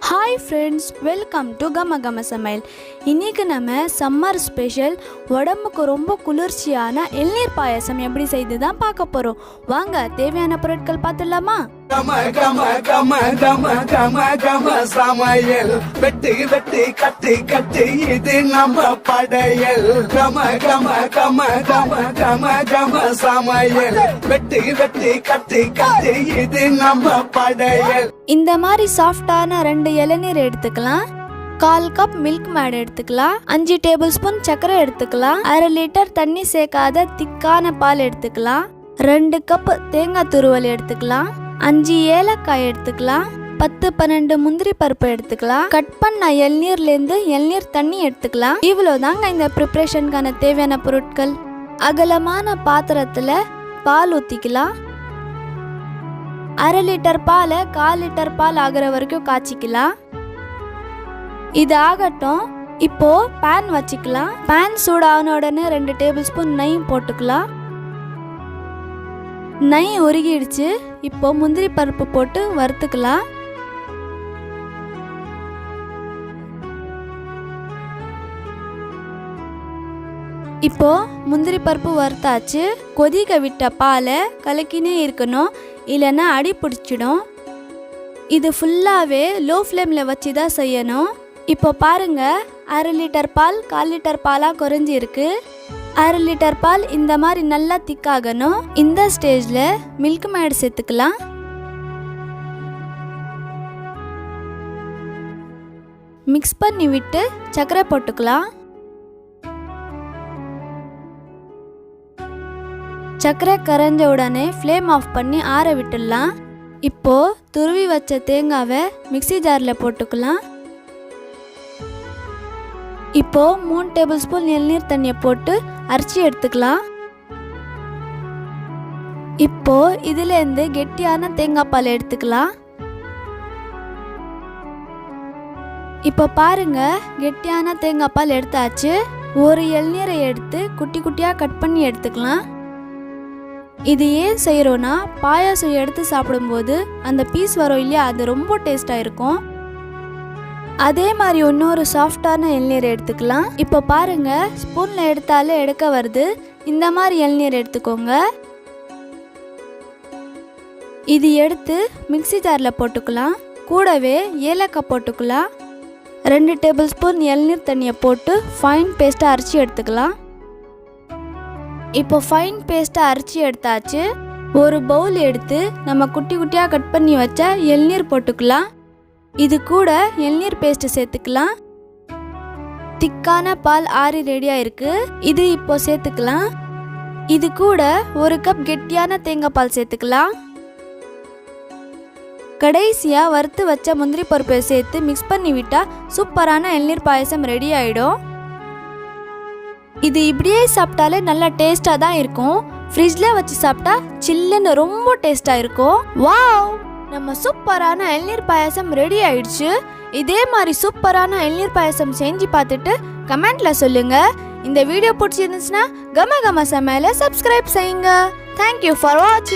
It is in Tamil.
ஹாய் ஃப்ரெண்ட்ஸ், வெல்கம் டு கம கம சமையல். இன்றைக்கி நம்ம சம்மர் ஸ்பெஷல் உடம்புக்கு ரொம்ப குளிர்ச்சியான இளநீர் பாயசம் எப்படி செய்து தான் பார்க்க போகிறோம். வாங்க தேவையான பொருட்கள் பார்த்துடலாமா? கம கம கம கம கம கம சமையல் வெட்டி வெட்டி கட்டி கட்டி இது நம்ம படையல். கம கம கம கம கம கம சமையல் வெட்டி வெட்டி கட்டி கட்டி இது நம்ம படையல். இந்த மாதிரி சாஃப்டான 2 இளநீர் எடுத்துக்கலாம். 1/4 கப் மில்க் மேட் எடுத்துக்கலாம். 5 டேபிள் ஸ்பூன் சர்க்கரை எடுத்துக்கலாம். 1/2 லிட்டர் தண்ணி சேர்க்காத திக்கான பால் எடுத்துக்கலாம். 2 கப் தேங்காய் துருவல் எடுத்துக்கலாம். 5 ஏலக்காய் எடுத்துக்கலாம். 10-12 முந்திரி பருப்பு எடுத்துக்கலாம். கட் பண்ண இளநீர்லேருந்து இளநீர் தண்ணி எடுத்துக்கலாம். இவ்வளோதாங்க இந்த ப்ரிப்ரேஷனுக்கான தேவையான பொருட்கள். அகலமான பாத்திரத்தில் பால் ஊற்றிக்கலாம். 1/2 லிட்டர் பாலை 1/4 லிட்டர் பால் ஆகிற வரைக்கும் காய்ச்சிக்கலாம். இது ஆகட்டும். இப்போ பேன் வச்சுக்கலாம். பேன் சூடான உடனே 2 டேபிள் ஸ்பூன் நெய் போட்டுக்கலாம். நெய் உருகிடுச்சு. இப்போ முந்திரி பருப்பு போட்டு வறுத்துக்கலாம். இப்போ முந்திரி பருப்பு வறுத்தாச்சு. கொதிக்க விட்ட பாலை கலக்கினே இருக்கணும், இல்லைன்னா அடி பிடிச்சிடும். இது ஃபுல்லாகவே லோ ஃப்ளேமில் வச்சு தான் செய்யணும். இப்போ பாருங்க, 1/2 லிட்டர் பால் 1/4 லிட்டர் பாலாக குறைஞ்சிருக்கு. 1/2 லிட்டர் பால் இந்த மாதிரி நல்லா திக்காகணும். இந்த ஸ்டேஜில் மில்க் மேட் சேர்த்துக்கலாம். மிக்ஸ் பண்ணி விட்டு சர்க்கரை போட்டுக்கலாம். சர்க்கரை கரைஞ்ச உடனே ஃப்ளேம் ஆஃப் பண்ணி ஆற விட்டுடலாம். இப்போ துருவி வச்ச தேங்காவை மிக்ஸி ஜாரில் போட்டுக்கலாம். இப்போ 3 டேபிள் ஸ்பூன் இளநீர் தண்ணியை போட்டு அரைச்சி எடுத்துக்கலாம். இப்போ இதுலேருந்து கெட்டியான தேங்காய் பால் எடுத்துக்கலாம். இப்போ பாருங்க, கெட்டியான தேங்காய் பால் எடுத்தாச்சு. ஒரு இளநீரை எடுத்து குட்டி குட்டியாக கட் பண்ணி எடுத்துக்கலாம். இது ஏன் செய்கிறோன்னா, பாயாசம் எடுத்து சாப்பிடும்போது அந்த பீஸ் வரும் இல்லையா, அது ரொம்ப டேஸ்டாக இருக்கும். அதே மாதிரி இன்னொரு சாஃப்டான இளநீர் எடுத்துக்கலாம். இப்போ பாருங்க, ஸ்பூனில் எடுத்தாலே எடுக்க வருது. இந்த மாதிரி இளநீர் எடுத்துக்கோங்க. இது எடுத்து மிக்ஸி ஜாரில் போட்டுக்கலாம். கூடவே ஏலக்காய் போட்டுக்கலாம். 2 டேபிள் ஸ்பூன் இளநீர் தண்ணியை போட்டு ஃபைன் பேஸ்ட்டாக அரைச்சி எடுத்துக்கலாம். இப்போ ஃபைன் பேஸ்ட்டாக அரைச்சி எடுத்தாச்சு. ஒரு பவுல் எடுத்து நம்ம குட்டி குட்டியாக கட் பண்ணி வச்ச இளநீர் போட்டுக்கலாம். இது கூட இளநீர் பேஸ்ட் சேர்த்துக்கலாம். திக்கான பால் ஆறி ரெடியாக இருக்கு. இது இப்போ சேர்த்துக்கலாம். இது கூட 1 கப் கெட்டியான தேங்காய் பால் சேர்த்துக்கலாம். கடைசியாக வறுத்து வச்ச முந்திரி பருப்பை சேர்த்து மிக்ஸ் பண்ணி விட்டால் சூப்பரான இளநீர் பாயசம் ரெடி ஆகிடும். இது இப்படியே சாப்பிட்டாலே நல்லா டேஸ்டாக தான் இருக்கும். ஃப்ரிட்ஜில் வச்சு சாப்பிட்டா சில்லுன்னு ரொம்ப டேஸ்டாக இருக்கும். வாவ், நம்ம சூப்பரான இளநீர் பாயசம் ரெடி ஆயிடுச்சு. இதே மாதிரி சூப்பரான இளநீர் பாயசம் செஞ்சு பார்த்துட்டு கமெண்ட்ல சொல்லுங்க. இந்த வீடியோ பிடிச்சிருந்துச்சுன்னா கம கம சமையலை சப்ஸ்கிரைப் செய்யுங்க. தேங்க்யூ ஃபார் வாட்சிங்.